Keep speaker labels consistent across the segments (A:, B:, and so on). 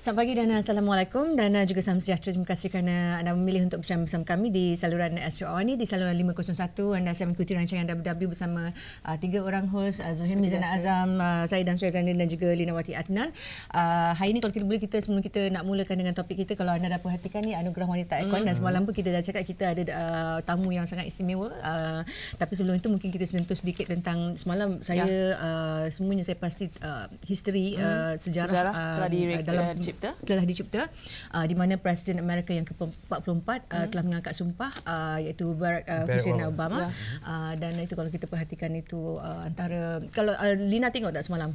A: Selamat pagi dan Assalamualaikum dan juga salam sejahtera. Terima kasih kerana anda memilih untuk bersama kami di saluran Astro Awani di saluran 501. Anda saya mengikuti rancangan WW bersama tiga orang host, Zuhair Mizana Azam, saya dan Surya Zainin dan juga Linawati Adnan. Hari ini kalau kita boleh, sebelum kita nak mulakan dengan topik kita, kalau anda dah perhatikan ni Anugerah Wanita Ikon, dan semalam pun kita dah cakap kita ada tamu yang sangat istimewa. Tapi sebelum itu mungkin kita sentuh sedikit tentang semalam saya semuanya saya pasti history sejarah dalam telah dicipta di mana Presiden Amerika yang ke-44 telah mengangkat sumpah iaitu Barack Hussein Obama. Dan itu kalau kita perhatikan itu antara, kalau Lina tengok tak semalam?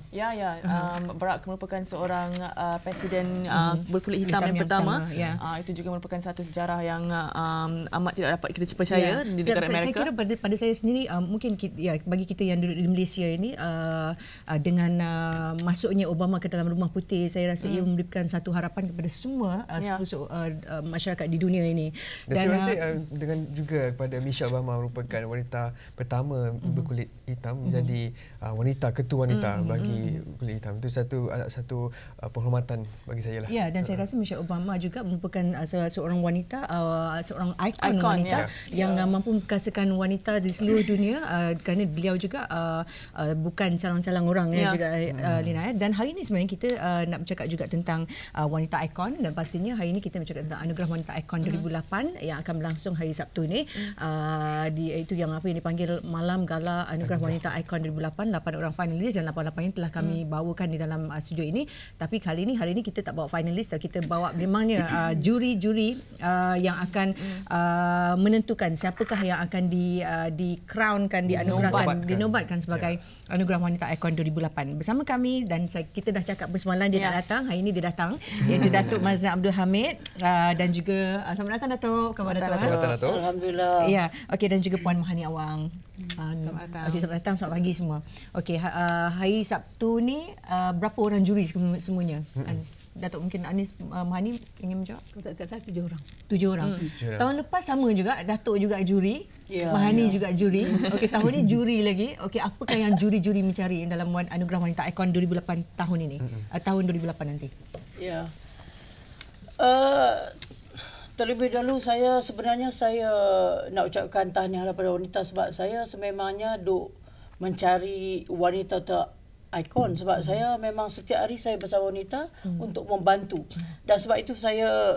B: Barack merupakan seorang presiden berkulit hitam yang pertama. Itu juga merupakan satu sejarah yang amat tidak dapat kita percaya di negara Amerika.
A: Saya kira pada saya sendiri mungkin bagi kita yang duduk di Malaysia ini dengan masuknya Obama ke dalam Rumah Putih, saya rasa ia memberikan satu harapan kepada semua masyarakat di dunia ini.
C: Dan saya rasa dengan juga kepada Michelle Obama merupakan wanita pertama berkulit hitam menjadi wanita ketua wanita bagi kulit hitam. Itu satu penghormatan bagi saya lah.
A: Ya, dan saya rasa Michelle Obama juga merupakan seorang wanita, seorang ikon wanita yang mampu memperkasakan wanita di seluruh dunia, kerana beliau juga bukan calang-calang orang juga Lina. Dan hari ini sebenarnya kita nak bercakap juga tentang wanita ikon, dan pastinya hari ini kita bercakap tentang Anugerah Wanita Ikon 2008 yang akan berlangsung hari Sabtu ni. Itu yang dipanggil Malam Gala Anugerah Wanita Ikon 2008. 8 orang finalis dan 8 yang telah kami bawakan di dalam studio ini. Tapi hari ini kita tak bawa finalis, kita bawa memangnya juri-juri yang akan menentukan siapakah yang akan di-crownkan, dinobatkan sebagai Anugerah Wanita Ikon 2008. Bersama kami, dan kita dah cakap bersemalam dia tak datang, hari ini dia datang, iaitu Datuk Mazlan Abdul Hamid, dan juga selamat datang Datuk.
C: Selamat datang Datuk.
D: Alhamdulillah.
A: Ya, okey, dan juga Puan Mahani Awang.
B: Selamat datang.
A: Okey, selamat datang, selamat pagi semua. Okey, hari Sabtu ni berapa orang juri semuanya? Datuk, mungkin Anis Mahani ingin menjawab?
D: Saya 7 orang.
A: 7 orang. Tahun lepas sama juga, Datuk juga juri, Mahani juga juri. Okey, tahun ni juri lagi. Okey, apakah yang juri-juri mencari dalam Anugerah Wanita Ikon 2008 tahun ini? Tahun 2008 nanti.
D: Ya. Terlebih dahulu sebenarnya saya nak ucapkan tahniah kepada wanita, sebab saya sememangnya duk mencari wanita ikon, sebab saya memang setiap hari saya bersama wanita untuk membantu, dan sebab itu saya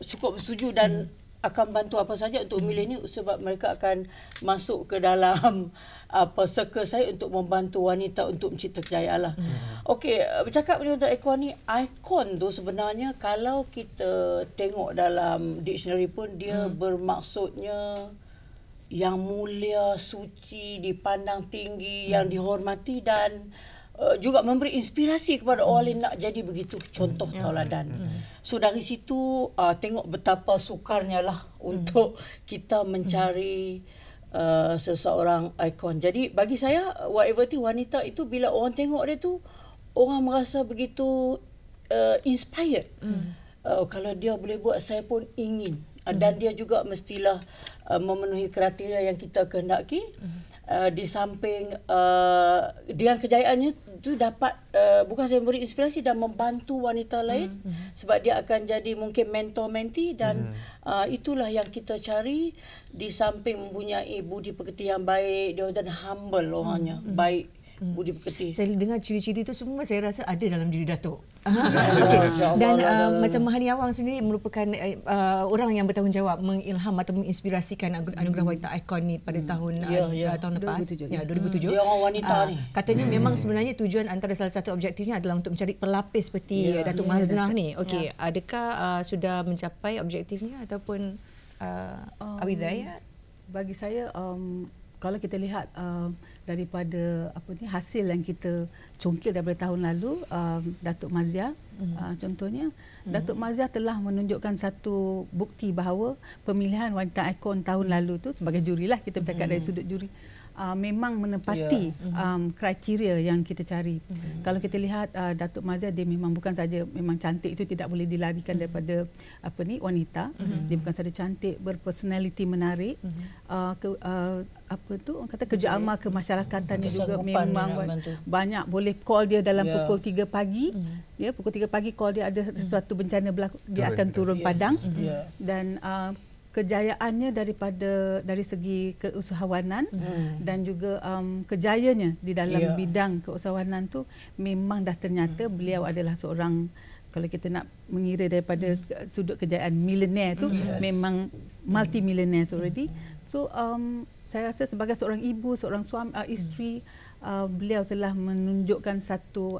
D: cukup bersetuju dan akan bantu apa saja untuk memilih ni, sebab mereka akan masuk ke dalam circle saya untuk membantu wanita untuk mencipta kejayaan lah. Okey, bercakap tentang ikon ni, ikon tu sebenarnya kalau kita tengok dalam dictionary pun dia bermaksudnya yang mulia, suci, dipandang tinggi, yang dihormati, dan juga memberi inspirasi kepada orang lain nak jadi begitu, contoh tauladan. So dari situ tengok betapa sukarnya lah untuk kita mencari seseorang ikon. Jadi bagi saya, whatever itu, wanita itu bila orang tengok dia tu, orang merasa begitu inspired. Kalau dia boleh buat, saya pun ingin. Dan dia juga mestilah memenuhi kriteria yang kita kehendaki. Di samping dengan kejayaannya itu dapat bukan saya memberi inspirasi dan membantu wanita lain, sebab dia akan jadi mungkin mentor-mentee, dan itulah yang kita cari. Di samping mempunyai budi pekerti yang baik, dia dan humble orangnya, baik budi pekerti.
A: Saya dengar ciri-ciri itu semua saya rasa ada dalam diri Datuk. Okay. Dan macam Mahani Awang sendiri merupakan orang yang bertanggungjawab mengilham atau menginspirasikan Anugerah Wanita Ikon ni pada tahun lepas. 2007. Ya, 2007.
D: Dia orang wanita ni.
A: Katanya memang sebenarnya tujuan antara salah satu objektifnya adalah untuk mencari pelapis seperti Datuk Mazlan ni. Okey, adakah sudah mencapai objektifnya ataupun Abidaya?
E: Bagi saya, kalau kita lihat daripada hasil yang kita congkil daripada tahun lalu, Datuk Mazia contohnya, Datuk Mazia telah menunjukkan satu bukti bahawa pemilihan wanita ikon tahun lalu tu, sebagai juri lah, kita bercakap dari sudut juri, memang menepati kriteria yang kita cari. Kalau kita lihat Datuk Mazia, dia memang bukan saja memang cantik, itu tidak boleh dilarikan daripada wanita. Dia bukan saja cantik, berpersonaliti menarik, kerja amal kemasyarakatan juga memang banyak. Boleh call dia dalam pukul 3 pagi. Pukul 3 pagi call dia, ada sesuatu bencana berlaku, dia akan turun padang. Dan kejayaannya dari segi keusahawanan dan juga kejayaannya di dalam bidang keusahawanan tu memang dah ternyata beliau adalah seorang, kalau kita nak mengira daripada sudut kejayaan milioner tu, memang multi-millionaire already. So saya rasa sebagai seorang ibu, seorang suami, isteri, beliau telah menunjukkan satu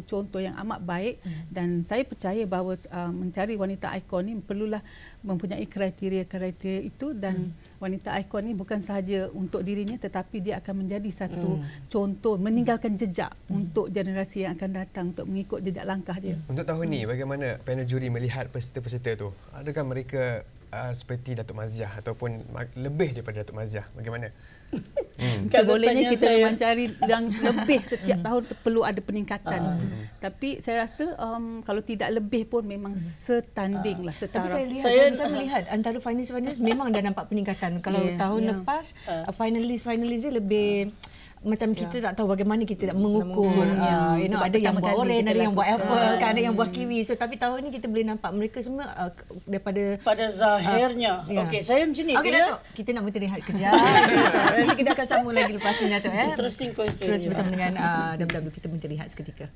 E: contoh yang amat baik, dan saya percaya bahawa mencari wanita ikon ni perlulah mempunyai kriteria-kriteria itu, dan wanita ikon ni bukan sahaja untuk dirinya tetapi dia akan menjadi satu contoh, meninggalkan jejak untuk generasi yang akan datang untuk mengikut jejak langkah dia.
C: Untuk tahun ni bagaimana panel juri melihat peserta-peserta tu? Adakah mereka seperti Datuk Maziah ataupun lebih daripada Datuk Maziah? Bagaimana?
E: Sebolehnya kita memang cari yang lebih, setiap tahun perlu ada peningkatan. Tapi saya rasa kalau tidak lebih pun memang setanding lah, setara.
A: Tapi saya melihat antara finalis memang dah nampak peningkatan. Kalau tahun lepas finalis dia lebih macam kita tak tahu bagaimana kita nak mengukur. Ada yang buat oren, ada yang buat apple, ada yang buat kiwi. So tapi tahun ni kita boleh nampak mereka semua
D: pada zahirnya. Okey, saya macam ni.
A: Okey Datuk, kita nak berhenti rehat kejap. Nanti kita akan sambung lagi lepas ni Datuk.
D: Interesting question.
A: Terus bersama dengan WW, kita berhenti rehat seketika.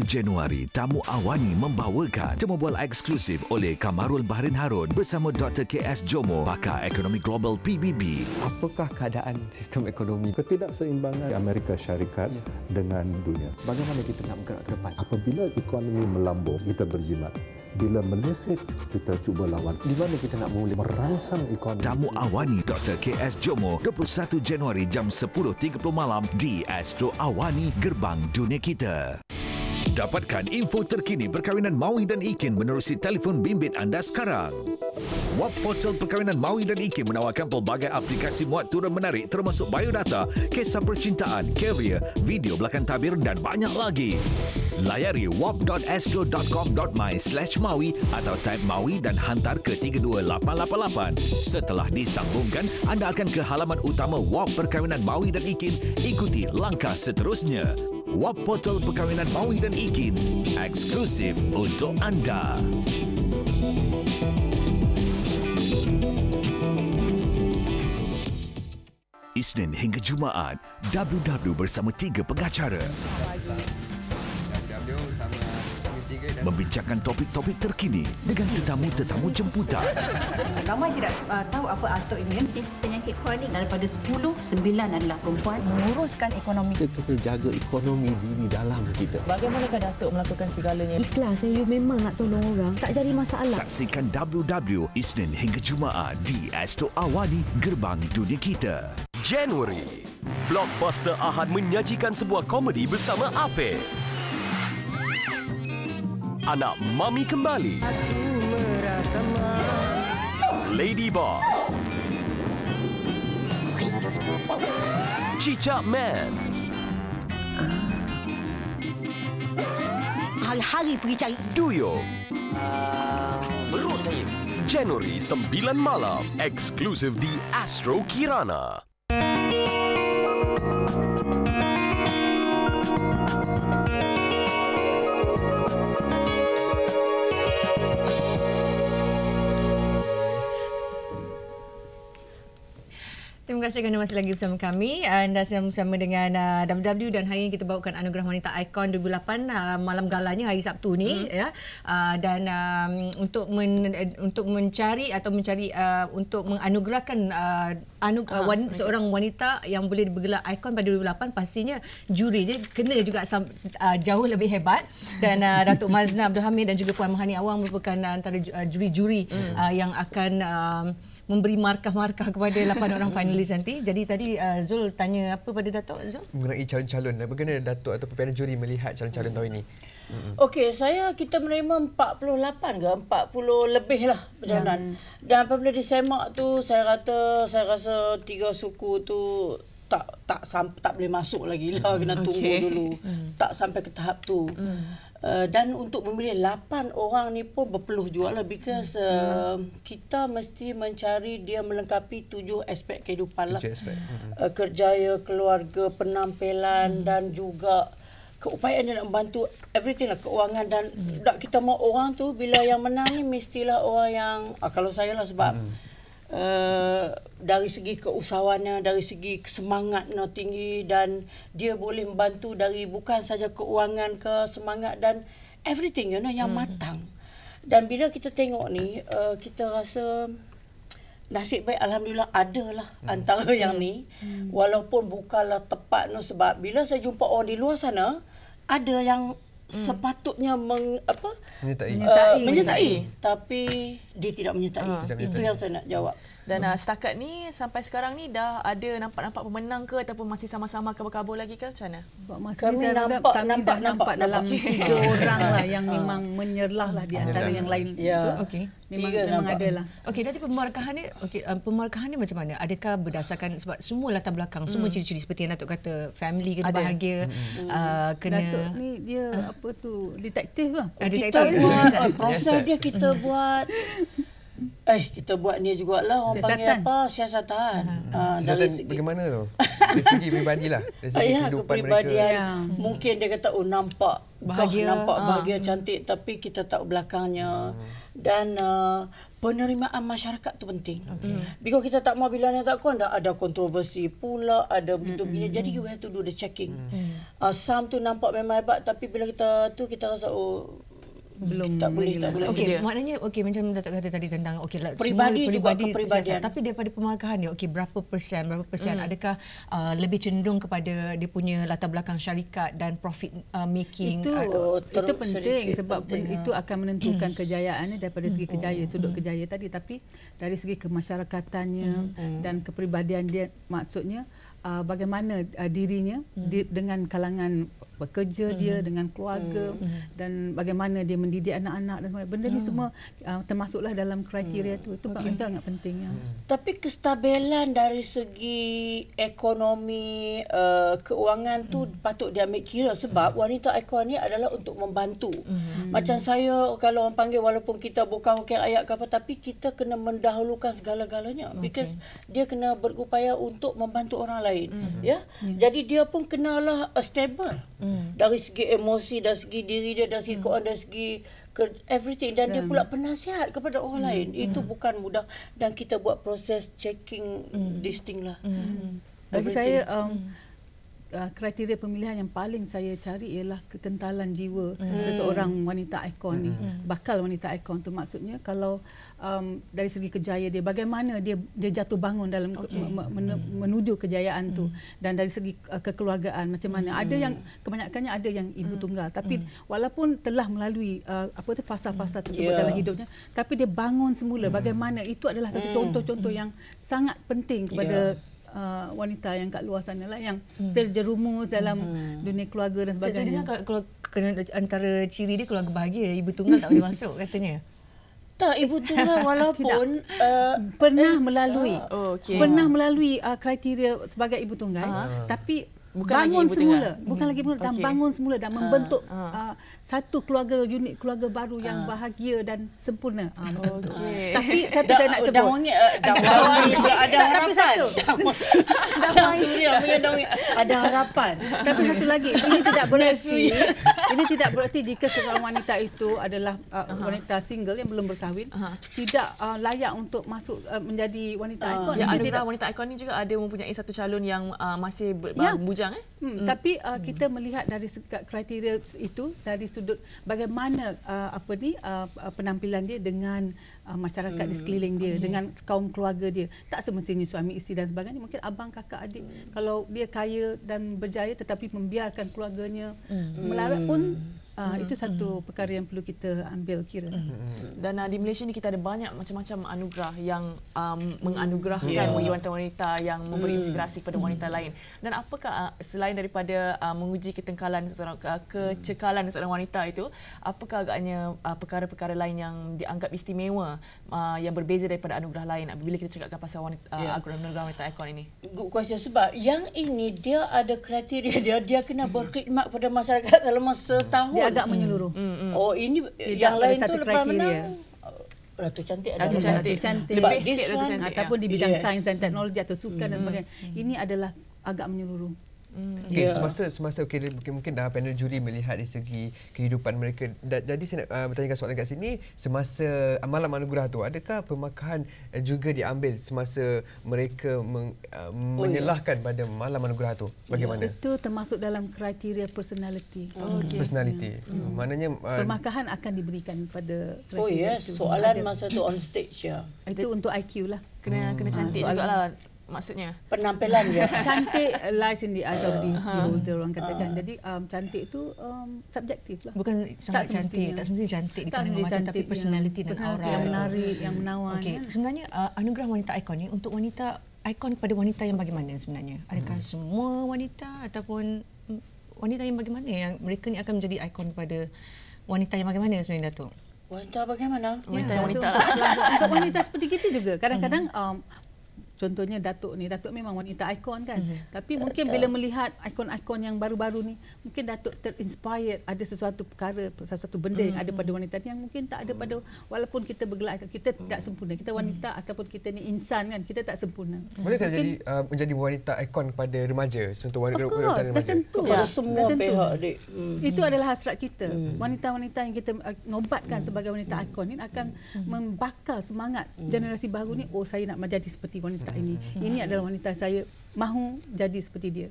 F: Januari, Tamu Awani membawakan temu bual eksklusif oleh Kamarul Bahrin Harun bersama Dr. KS Jomo, pakar ekonomi global PBB.
G: Apakah keadaan sistem ekonomi? Ketidakseimbangan Amerika Syarikat dengan dunia. Bagaimana kita nak bergerak ke depan? Apabila ekonomi melambung, kita berjimat. Bila meleset, kita cuba lawan. Di mana kita nak mula merangsang ekonomi?
F: Tamu Awani Dr. KS Jomo, 21 Januari jam 10.30 malam di Astro Awani, Gerbang Dunia Kita. Dapatkan info terkini perkahwinan Maui dan Ikin menerusi telefon bimbit anda sekarang. Web Portal Perkahwinan Maui dan Ikin menawarkan pelbagai aplikasi muat turun menarik termasuk biodata, kisah percintaan, karier, video belakang tabir dan banyak lagi. Layari wap.astro.com.my/maui atau type Maui dan hantar ke 32888. Setelah disambungkan, anda akan ke halaman utama WAP Perkahwinan Maui dan Ikin. Ikuti langkah seterusnya. WAP Portal Perkahwinan Maui dan Ikin, eksklusif untuk anda. Isnin hingga Jumaat, WW bersama 3 pengacara. Membincangkan topik-topik terkini dengan tetamu-tetamu jemputan.
A: Ramai tidak tahu apa atuk ini.
H: Penyakit kronik daripada 10, 9 adalah perempuan.
A: Menguruskan ekonomi.
I: Kita jaga ekonomi diri dalam kita.
B: Bagaimanakah Datuk melakukan segalanya?
J: Ikhlas, saya memang nak tolong orang. Tak cari masalah.
F: Saksikan WW Isnin hingga Jumaat di Astro Awani, Gerbang Dunia Kita.
K: Januari, Blockbuster Ahad menyajikan sebuah komedi bersama Apek. Anak Mami Kembali, Lady Boss, Cicak Man,
J: hari-hari pergi cari
K: Duyo.
I: Berut saya.
K: Januari 9 malam, eksklusif di Astro Kirana.
A: Terima kasih kerana masih lagi bersama kami. Anda sedang bersama dengan WW dan hari ini kita bawakan Anugerah Wanita Ikon 2008 malam galanya hari Sabtu ni ya. Dan untuk mencari untuk menganugerahkan seorang wanita yang boleh bergelar ikon pada 2008, pastinya juri dia kena juga jauh lebih hebat, dan Datuk Mazna Abdul Hamid dan juga Puan Mahani Awang merupakan antara juri-juri yang akan memberi markah-markah kepada 8 orang finalis nanti. Jadi tadi Zul tanya apa pada Datuk Zul?
C: Mengenai calon-calon. Bagaimana Datuk atau pimpinan juri melihat calon-calon tahun ini?
D: Okey, kita menerima 48 ke 40 lebih lah perjalanan. Dan apabila disemak tu saya rasa 3 suku tu tak boleh masuk lagi lah, kena tunggu dulu. Tak sampai ke tahap tu. Dan untuk memilih 8 orang ni pun berpeluh jugalah, because kita mesti mencari dia melengkapi 7 aspek kehidupan lah.
C: 7 aspek.
D: Kerjaya, keluarga, penampilan dan juga keupayaan dia nak membantu everything lah, keuangan. Dan kita mau orang tu bila yang menang ni mestilah orang yang kalau saya lah, sebab dari segi keusahawannya, dari segi semangatnya tinggi, dan dia boleh membantu dari bukan saja keuangan ke semangat dan everything yang matang. Dan bila kita tengok ni kita rasa nasib baik, alhamdulillah adalah antara yang ni, walaupun bukanlah tepat no, sebab bila saya jumpa orang di luar sana ada yang sepatutnya menyertai tapi dia tidak menyertai. Itu yang saya nak jawab.
B: Dan setakat ni sampai sekarang ni dah ada nampak pemenang ke ataupun masih sama-sama kabur-kabur lagi ke, macam mana?
E: Kami nampak dalam 3 orang lah yang memang menyerlah lah di antara yang lain.
A: Okey.
E: Memang ada lah.
A: Okey, dari pemarkahan ni, pemarkahan ni macam mana? Adakah berdasarkan sebab semua latar belakang, semua ciri-ciri seperti yang Datuk kata, family kena bahagia, kena
E: Datuk ni dia apa tu, detektif lah.
D: Kita buat proses dia, kita buat kita buat ni jugalah, orang panggil apa, siasatan.
C: Dari bagaimana tu? Dari segi peribadilah, dari segi kehidupan mereka.
D: Mungkin dia kata nampak bahagia, nampak bahagia, cantik, tapi kita tahu belakangnya. Dan penerimaan masyarakat tu penting. Because kita tak mau bila ni tak ada kontroversi pula, ada begitu begini. Jadi you have to do the checking. Some tu nampak memang hebat, tapi bila kita rasa belum tak boleh.
A: Okey, maknanya macam Datuk kata tadi tentang
D: peribadi juga kepribadian.
A: Tapi daripada pemarkahan dia, berapa persen adakah lebih cenderung kepada dia punya latar belakang syarikat dan profit making?
E: Itu penting sebab itu akan menentukan kejayaannya daripada segi sudut kejayaan tadi, tapi dari segi kemasyarakatannya dan kepribadian dia, maksudnya bagaimana dirinya dengan kalangan bekerja dia, dengan keluarga, dan bagaimana dia mendidik anak-anak dan sebagainya. Benda ni semua termasuklah dalam kriteria itu. Itu sangat penting.
D: Tapi kestabilan dari segi ekonomi, keuangan tu patut diambil kira, sebab wanita ikon ni adalah untuk membantu. Macam saya, kalau orang panggil, walaupun kita bukan wakil rakyat ke apa, tapi kita kena mendahulukan segala-galanya, because dia kena berupaya untuk membantu orang lain. Jadi dia pun kenalah stable. Dari segi emosi, dari segi diri dia, dari segi keuangan, dari segi everything. Dan dia pula penasihat kepada orang lain. Itu bukan mudah. Dan kita buat proses checking this thing lah.
E: Bagi saya, kriteria pemilihan yang paling saya cari ialah kekentalan jiwa seseorang wanita ikon ni. Bakal wanita ikon tu maksudnya kalau dari segi kejayaan dia, bagaimana dia jatuh bangun dalam menuju kejayaan tu, dan dari segi kekeluargaan macam mana. Ada yang kebanyakannya ada yang ibu tunggal, tapi walaupun telah melalui fasa-fasa tersebut dalam hidupnya, tapi dia bangun semula. Bagaimana itu adalah satu contoh-contoh yang sangat penting kepada wanita yang kat luar sana lah, yang terjerumus dalam dunia keluarga dan sebagainya.
A: Saya dengar kalau antara ciri dia keluarga bahagia, ibu tunggal tak boleh masuk katanya.
D: Tak, ibu tunggal walaupun
E: pernah melalui kriteria sebagai ibu tunggal, tapi bangun semula, bukan lagi dan bangun semula dan membentuk satu keluarga, unit keluarga baru yang bahagia dan sempurna. Tapi satu saya nak sebut,
D: ada harapan. Ada harapan.
E: Tapi satu lagi, ini tidak bererti jika seorang wanita itu adalah wanita single yang belum berkahwin tidak layak untuk masuk menjadi wanita ikon.
B: Adakah wanita ikon ni juga ada mempunyai satu calon yang masih bujang?
E: Tapi kita melihat dari kriteria itu dari sudut bagaimana penampilan dia dengan masyarakat di sekeliling dia, dengan kaum keluarga dia. Tak semestinya suami isteri dan sebagainya, mungkin abang, kakak, adik. Kalau dia kaya dan berjaya tetapi membiarkan keluarganya melarat pun Itu satu perkara yang perlu kita ambil kira.
B: Dan di Malaysia ni kita ada banyak macam-macam anugerah yang menganugerahkan wanita-wanita yang memberi inspirasi kepada wanita lain. Dan apakah selain daripada menguji kecekalan seorang wanita itu, apakah agaknya perkara-perkara lain yang dianggap istimewa yang berbeza daripada anugerah lain bila kita cakapkan pasal anugerah wanita ikon ini?
D: Good question, sebab yang ini dia ada kriteria dia kena berkhidmat pada masyarakat selama setahun.
E: Dia agak menyeluruh.
D: Oh, ini yang lain tu lepas menang Ratu Cantik ada
B: Ratu Cantik.
E: Lebih sikit Ratu Cantik. Ataupun di bidang sains dan teknologi atau sukan dan sebagainya. Ini adalah agak menyeluruh.
C: Semasa mungkin dah panel juri melihat dari segi kehidupan mereka. Jadi saya nak bertanyakan soalan kat sini, semasa malam anugerah tu adakah pemakahan juga diambil semasa mereka menyelahkan pada malam anugerah tu? Bagaimana?
E: Itu termasuk dalam kriteria personality.
C: Personality. Maknanya
E: pemakahan akan diberikan pada
D: kriteria itu. Soalan masa tu on stage
E: Itu untuk IQ lah.
B: Kena cantik jugalah. Maksudnya
D: penampilan dia
E: cantik lies in the eyes of the beholder, orang katakan. Jadi cantik itu subjektif lah.
A: Bukan sangat cantik, tak semestinya cantik di pandang mata, tapi personality dan aura
E: yang menarik, yang menawan.
A: Sebenarnya anugerah wanita ikon ni untuk wanita ikon kepada wanita yang bagaimana sebenarnya? Adakah semua wanita ataupun wanita yang bagaimana yang mereka ni akan menjadi ikon kepada wanita yang bagaimana sebenarnya, Datuk?
D: Wanita bagaimana?
B: Wanita.
E: Untuk wanita seperti kita juga kadang-kadang contohnya Datuk memang wanita ikon kan. Tapi mungkin bila melihat ikon-ikon yang baru-baru ni, mungkin Datuk terinspired ada sesuatu perkara, sesuatu benda yang ada pada wanita ni yang mungkin tak ada pada, walaupun kita bergelar kita tak sempurna. Kita wanita ataupun kita ni insan kan, kita tak sempurna.
C: Boleh tak menjadi wanita ikon kepada remaja? Contoh wanita remaja.
E: Tentu
D: pada semua pihak, Dik.
E: Itu adalah hasrat kita. Wanita-wanita yang kita nobatkan sebagai wanita ikon ni akan membakar semangat generasi baru ni. Oh, saya nak menjadi seperti wanita ini. Ini adalah wanita saya mahu jadi seperti dia.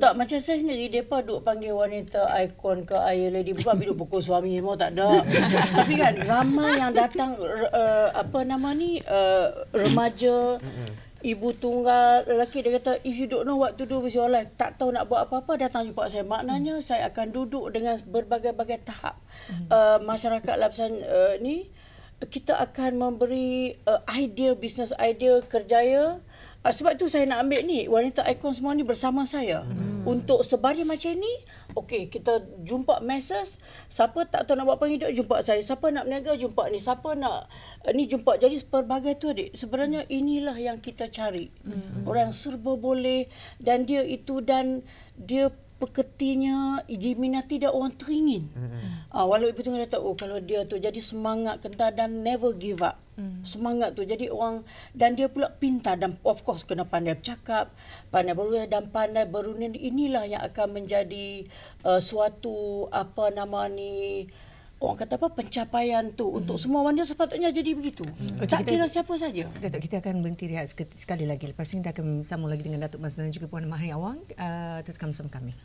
D: Tak, macam saya sendiri, mereka duk panggil wanita ikon ke Ayah Lady. Bukan duk pukul suami semua, tak ada. Tapi kan ramai yang datang remaja, ibu tunggal, lelaki, dia kata, if you don't know what to do with your life, tak tahu nak buat apa-apa, datang jumpa saya. Maknanya saya akan duduk dengan berbagai-bagai tahap masyarakat lapisan ni. Kita akan memberi idea, bisnes idea, kerjaya. Sebab tu saya nak ambil ni, wanita ikon semua ni bersama saya. Untuk sebaris macam ni, okey, kita jumpa mesej. Siapa tak tahu nak buat apa hidup, jumpa saya. Siapa nak berniaga, jumpa ni. Siapa nak ni, jumpa. Jadi pelbagai tu, Adik. Sebenarnya inilah yang kita cari. Orang serba boleh. Dan dia peketinya, diminati dan orang teringin. Walau ibu tengah kata, kalau dia tu jadi semangat kental dan never give up. Semangat tu jadi orang, dan dia pula pintar dan of course kena pandai bercakap, pandai berusaha dan pandai berunding. Inilah yang akan menjadi suatu orang kata pencapaian tu untuk semua wanita sepatutnya jadi begitu. Tak kira siapa saja.
A: Datuk, kita akan berhenti rehat sekali lagi. Lepas ini kita akan sambung lagi dengan Datuk Mas dan juga Puan Mahir Awang. Teruskan bersama kami.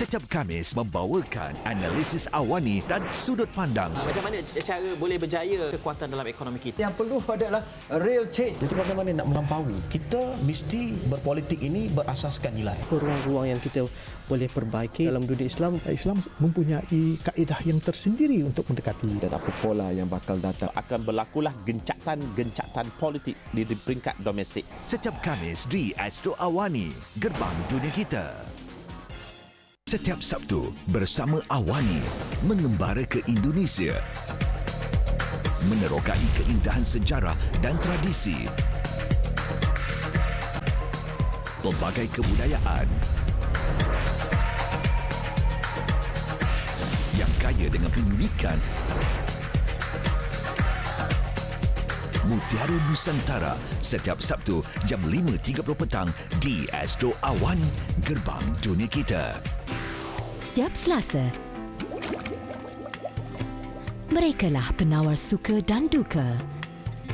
F: Setiap Khamis membawakan analisis awani dan sudut pandang.
I: Macam mana cara boleh berjaya kekuatan dalam ekonomi kita?
L: Yang perlu adalah real change.
M: Jadi bagaimana nak melampaui? Kita mesti berpolitik ini berasaskan nilai.
L: Ruang-ruang yang kita boleh perbaiki dalam dunia Islam. Islam mempunyai kaedah yang tersendiri untuk mendekati.
I: Dan apa pola yang bakal datang? Akan berlakulah gencatan politik di peringkat domestik.
F: Setiap Khamis di Astro Awani, Gerbang Dunia Kita. Setiap Sabtu bersama Awani mengembara ke Indonesia, menerokai keindahan sejarah dan tradisi, pelbagai kebudayaan yang kaya dengan keunikan. Mutiara Nusantara setiap Sabtu jam 5.30 petang di Astro Awani, Gerbang Dunia Kita.
N: Setiap Selasa, merekalah penawar suka dan duka.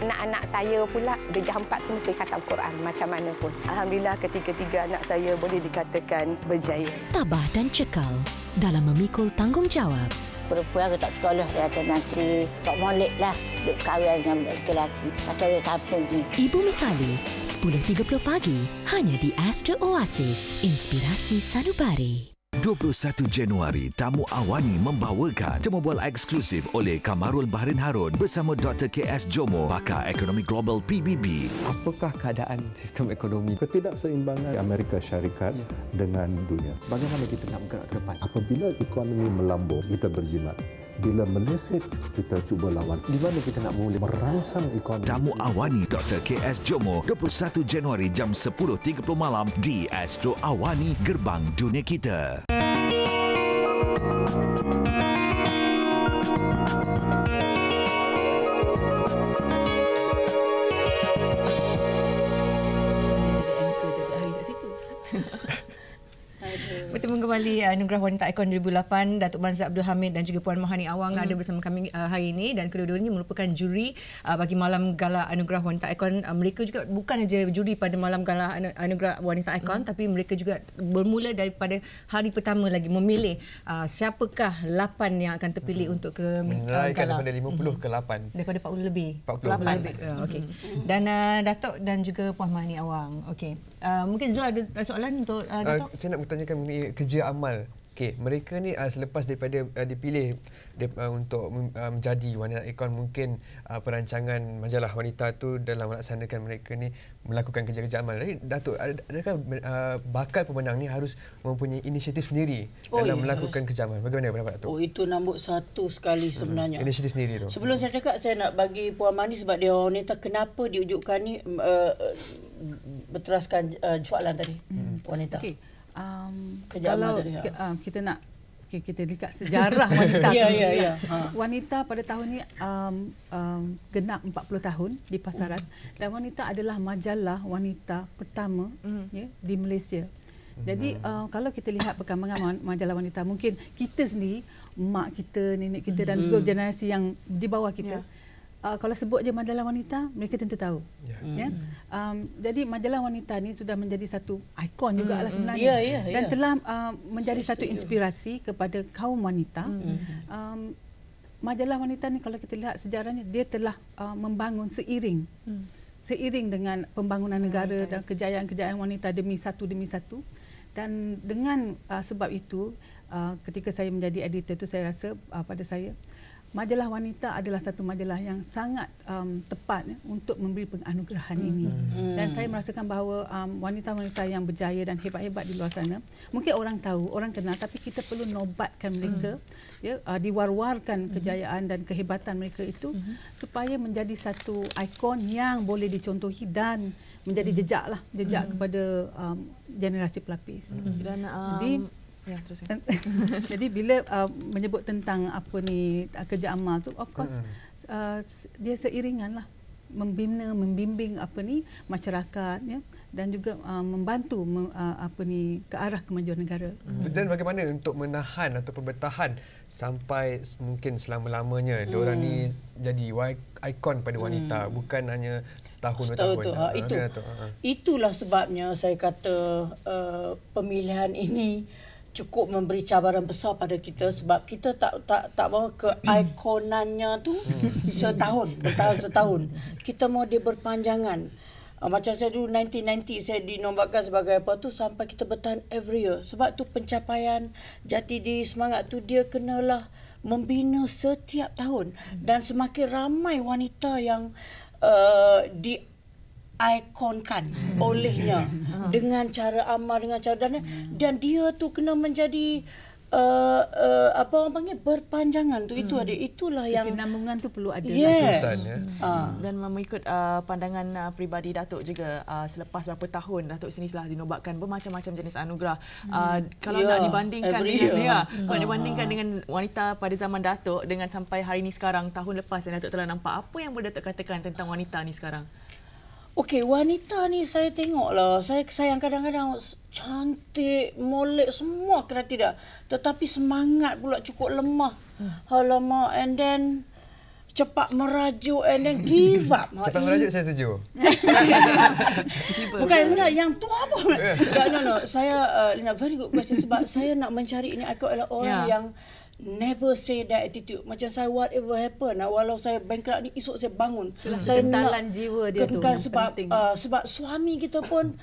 O: Anak-anak saya pula darjah 4 tu mesti khatam Quran macam mana pun. Alhamdulillah ketiga-tiga anak saya boleh dikatakan berjaya.
N: Tabah dan cekal. dalam memikul tanggungjawab.
P: Perempuan ke tak sekolah, dia ada nanti tak molek lah duk kahwin dengan lelaki atau di kampung ni.
N: Ibu Mikali, 10.30 pagi, hanya di Astro Oasis, Inspirasi Sanubari.
F: 21 Januari, Tamu Awani membawakan temu bual eksklusif oleh Kamarul Bahrin Harun bersama Dr. KS Jomo, pakar ekonomi global PBB.
G: Apakah keadaan sistem ekonomi? Ketidakseimbangan Amerika Syarikat dengan dunia. Bagaimana kita nak bergerak ke depan? Apabila ekonomi melambung, kita berjimat. Bila meleset, kita cuba lawan. Di mana kita nak mula merangsang ekonomi?
F: Tamu Awani Dr. KS Jomo, 21 Januari jam 10.30 malam di Astro Awani, Gerbang Dunia Kita.
A: Bertemu kembali Anugerah Wanita Ikon 2008, Datuk Banzar Abdul Hamid dan juga Puan Mahani Awang ada bersama kami hari ini, dan kedua-duanya merupakan juri bagi Malam Gala Anugerah Wanita Ikon. Mereka juga bukan saja juri pada Malam Gala Anugerah Wanita Ikon, tapi mereka juga bermula daripada hari pertama lagi memilih siapakah 8 yang akan terpilih untuk ke gala.
C: Daripada 50 ke 8.
A: Daripada 40 lebih.
C: 40
A: lebih. Okey. Dan Datuk dan juga Puan Mahani Awang. Okey. Mungkin Zul ada soalan untuk Datuk?
C: Saya nak bertanyakan mengenai kerja amal. Okey, mereka ni selepas daripada dipilih untuk menjadi wanita ikon, mungkin perancangan majalah wanita tu dalam melaksanakan mereka ni melakukan kerja-kerja amal. Jadi Datuk, adakah bakal pemenang ni harus mempunyai inisiatif sendiri dalam melakukan kerja amal? Bagaimana pendapat Datuk?
D: Oh, itu nombor satu sekali sebenarnya.
C: Inisiatif sendiri tu.
D: Sebelum saya cakap, saya nak bagi Puan Mani sebab dia wanita, kenapa diwujudkan ni, berteraskan soalan tadi wanita.
E: Okay.
D: Kalau
E: kita nak kita lihat sejarah wanita.
D: Ya.
E: Wanita pada tahun ni genap 40 tahun di pasaran, dan wanita adalah majalah wanita pertama di Malaysia. Jadi kalau kita lihat perkembangan majalah wanita, mungkin kita sendiri, mak kita, nenek kita dan juga generasi yang di bawah kita, kalau sebut je majalah wanita, mereka tentu tahu. Jadi majalah wanita ni sudah menjadi satu ikon jugalah sebenarnya. Dan telah menjadi satu inspirasi kepada kaum wanita. Majalah wanita ni kalau kita lihat sejarahnya, dia telah membangun seiring dengan pembangunan negara dan kejayaan-kejayaan wanita demi satu. Dan dengan sebab itu, ketika saya menjadi editor tu, saya rasa pada saya, majalah wanita adalah satu majalah yang sangat tepat untuk memberi penganugerahan ini. Dan saya merasakan bahawa wanita-wanita yang berjaya dan hebat-hebat di luar sana, mungkin orang tahu, orang kenal, tapi kita perlu nobatkan mereka, diwar-warkan kejayaan dan kehebatan mereka itu, supaya menjadi satu ikon yang boleh dicontohi dan menjadi jejak kepada generasi pelapis.
B: Dan
E: jadi bila menyebut tentang kerja amal tu, of course dia seiringan lah membimbing masyarakat, dan juga membantu ke arah kemajuan negara.
C: Dan bagaimana untuk menahan atau bertahan sampai mungkin selama-lamanya diorang ni jadi ikon pada wanita, bukan hanya setahun.
D: Itulah sebabnya saya kata pemilihan ini cukup memberi cabaran besar pada kita, sebab kita tak mahu keikonannya tu bertahan setahun. Kita mahu dia berpanjangan. Macam saya dulu 1990 saya dinobatkan sebagai apa tu, sampai kita bertahan every year. Sebab tu pencapaian jati diri semangat tu dia kenalah membina setiap tahun, dan semakin ramai wanita yang ikonkan olehnya dengan cara amal, dengan cara dan dia tu kena menjadi apa orang panggil berpanjangan tu. Itulah yang
E: kesinambungan tu perlu ada.
B: Dan mengikut pandangan peribadi Datuk juga, selepas berapa tahun Datuk sini telah dinobatkan bermacam-macam jenis anugerah, kalau nak dibandingkan dengan wanita pada zaman Datuk dengan sampai hari ini sekarang, tahun lepas yang Datuk telah nampak, apa yang boleh Datuk katakan tentang wanita ni sekarang?
D: Okey, wanita ni saya tengoklah, saya sayang kadang-kadang cantik, molek semua kena tidak. Tetapi semangat pula cukup lemah. Alamak, and then cepat merajuk and then give up.
C: Cepat merajuk saya setuju.
D: Bukan benar yang tu apa? No. Saya very good question sebab saya nak mencari ini ikon adalah orang yang never say that attitude. Macam saya whatever happen, walau saya bankrupt ni esok saya bangun. Saya
E: kekentalan jiwa dia tu yang penting.
D: Sebab suami kita pun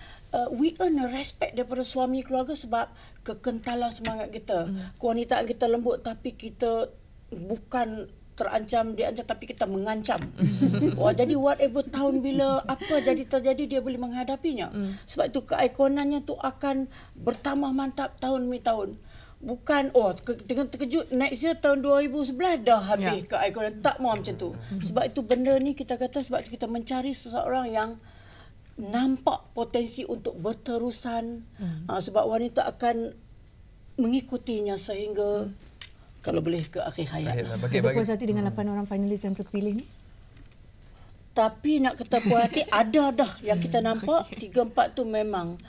D: we earn a respect daripada suami keluarga sebab kekentalan semangat kita. Kewanitaan kita lembut tapi kita bukan diancam tapi kita mengancam. Jadi whatever tahun bila apa terjadi dia boleh menghadapinya. Sebab itu keikonannya tu akan bertambah mantap tahun demi tahun. Bukan dengan terkejut next year tahun 2011 dah habis keikonan. Tak mau macam tu. Sebab itu benda ni kita kata sebab itu kita mencari seseorang yang nampak potensi untuk berterusan. Sebab wanita akan mengikutinya sehingga kalau boleh ke akhir hayat.
A: Kita puas hati dengan 8 orang finalis yang terpilih ni?
D: Tapi nak kata puas hati, ada dah yang kita nampak, 3-4 tu memang.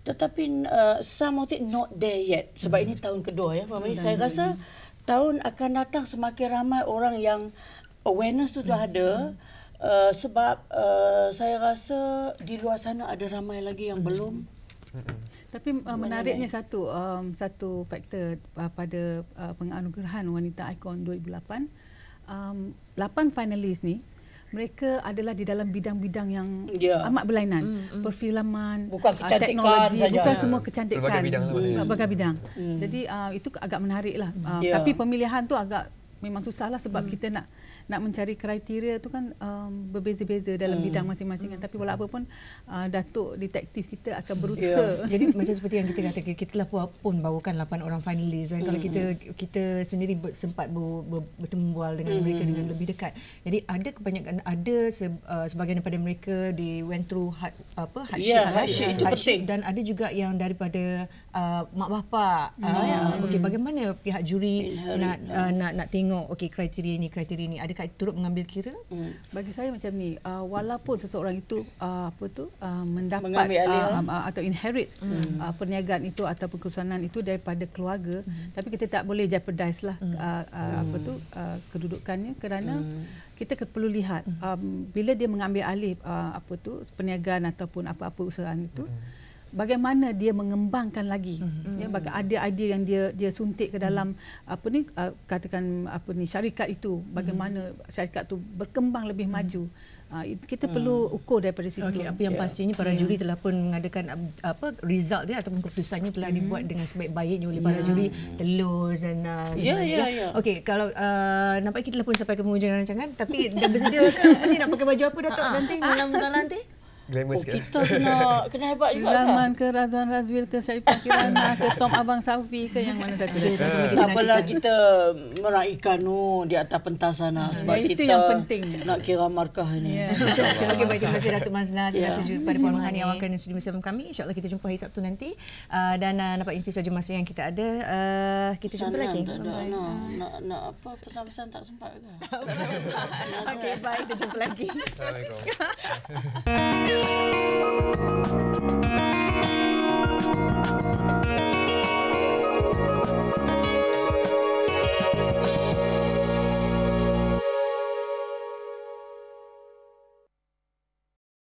D: Tetapi some of it not there yet. Sebab ini tahun kedua ya. Saya rasa tahun akan datang semakin ramai orang yang awareness tu dah ada. Sebab saya rasa di luar sana ada ramai lagi yang belum.
E: Tapi menariknya satu faktor pada penganugerahan wanita ikon 2008, 8 finalis ni mereka adalah di dalam bidang-bidang yang amat berlainan. Perfilman, teknologi, bukan semua kecantikan. Berbagai bidang. Jadi itu agak menariklah. Tapi pemilihan tu agak memang susahlah sebab kita nak mencari kriteria tu kan berbeza-beza dalam bidang masing-masing. Tapi walau apa pun Datuk detektif kita akan berusaha.
A: Jadi macam seperti yang kita kata, kita telah pun bawakan 8 orang finalis. Kalau kita sendiri sempat bertemu dengan mereka dengan lebih dekat. Jadi ada kebanyakan, sebahagian daripada mereka they went through hardship.
D: Itu penting.
A: Dan ada juga yang daripada mak bapak. Okey, bagaimana pihak juri nak tengok kriteria ini. Adakah turut mengambil kira?
E: Bagi saya macam ni, walaupun seseorang itu mendapat atau inherit perniagaan itu atau kesusanan itu daripada keluarga, tapi kita tak boleh jeopardize lah kedudukannya kerana kita perlu lihat bila dia mengambil alih perniagaan ataupun apa-apa usaha itu, bagaimana dia mengembangkan lagi, ada idea yang dia suntik ke dalam syarikat itu, bagaimana syarikat itu berkembang lebih maju. Kita perlu ukur daripada situ.
A: Apa yang pastinya para juri telah pun mengadakan result dia ataupun keputusannya telah dibuat dengan sebaik-baiknya oleh para juri, telus dan sebenarnya. Okey, kalau nampak kita telah pun sampai ke penghujung rancangan, tapi dah bersedia ke ni nak pakai baju apa Datuk nanti dalam nanti?
D: Kita kena hebat juga.
E: Zaman ke Razwan Razwil ke Syaifah Kirana ke Tom Abang Safi ke yang mana satu?
D: Tak apalah, kita meraihkan di atas pentas sana sebab
E: itu
D: kita
E: yang penting
D: nak kira markah ini.
A: Okey, baik, terima kasih Datuk Mazna, terima kasih juga kepada Puan Rohani yang akan studio bersama kami. InsyaAllah kita jumpa hari Sabtu nanti dan nampak itu saja masa yang kita ada. Kita jumpa lagi.
D: Nak apa pesan-pesan tak sempat ke?
A: Okey, baik, kita jumpa lagi.
C: Assalamualaikum.